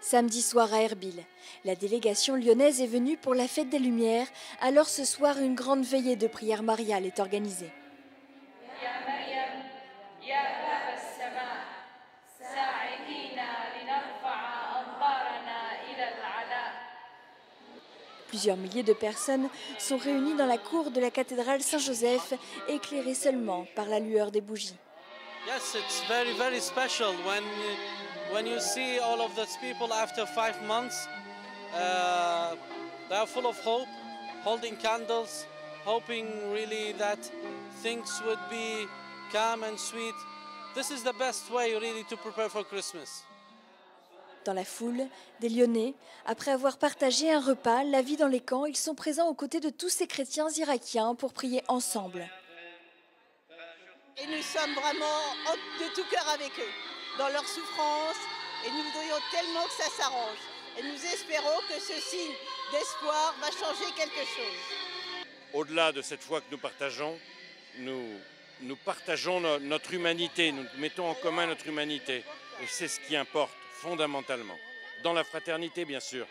Samedi soir à Erbil, la délégation lyonnaise est venue pour la fête des Lumières. Alors ce soir, une grande veillée de prière mariale est organisée. Plusieurs milliers de personnes sont réunies dans la cour de la cathédrale Saint-Joseph, éclairée seulement par la lueur des bougies. Yes, it's very, very special when you see all of those people after 5 months. They are full of hope, holding candles, hoping really that things would be calm and sweet. This is the best way really to prepare for Christmas. Dans la foule, des Lyonnais, après avoir partagé un repas, la vie dans les camps, ils sont présents aux côtés de tous ces chrétiens irakiens pour prier ensemble. Et nous sommes vraiment de tout cœur avec eux, dans leur souffrance, et nous voudrions tellement que ça s'arrange. Et nous espérons que ce signe d'espoir va changer quelque chose. Au-delà de cette foi que nous partageons, nous partageons notre humanité, nous mettons en commun notre humanité. Et c'est ce qui importe fondamentalement, dans la fraternité bien sûr.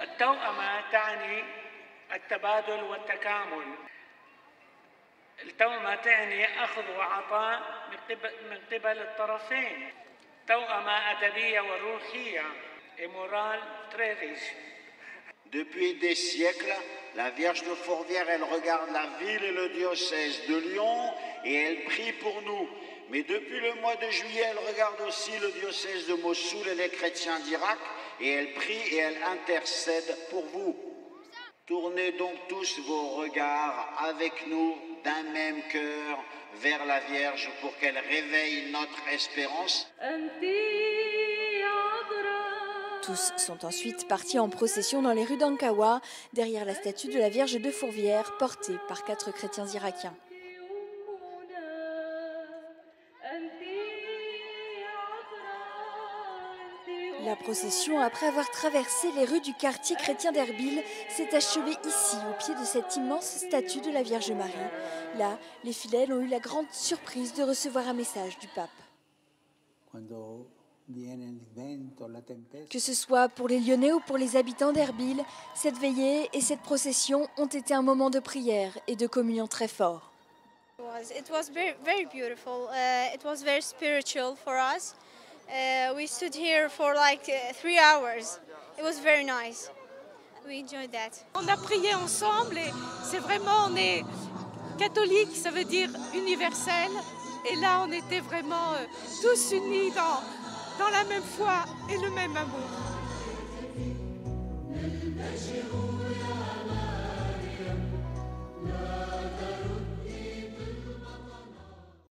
التوأمة تعني التبادل والتكامل. التوأمة تعني أخذ وعطاء من قبل الطرفين. توأمة أدبية وروحية et morale très riche. Depuis des siècles, la Vierge de Fourvière, elle regarde la ville et le diocèse de Lyon et elle prie pour nous. Mais depuis le mois de juillet, elle regarde aussi le diocèse de Mossoul et les chrétiens d'Irak et elle prie et elle intercède pour vous. Tournez donc tous vos regards avec nous d'un même cœur vers la Vierge pour qu'elle réveille notre espérance. Tous sont ensuite partis en procession dans les rues d'Ankawa, derrière la statue de la Vierge de Fourvière, portée par 4 chrétiens irakiens. La procession, après avoir traversé les rues du quartier chrétien d'Erbil, s'est achevée ici, au pied de cette immense statue de la Vierge Marie. Là, les fidèles ont eu la grande surprise de recevoir un message du pape. Que ce soit pour les Lyonnais ou pour les habitants d'Erbil, cette veillée et cette procession ont été un moment de prière et de communion très fort. It was very beautiful. It was very spiritual for us. We stood here for like 3 hours. It was very nice. We enjoyed that. On a prié ensemble et c'est vraiment, on est catholique, ça veut dire universel. Et là, on était vraiment tous unis dans la même foi et le même amour.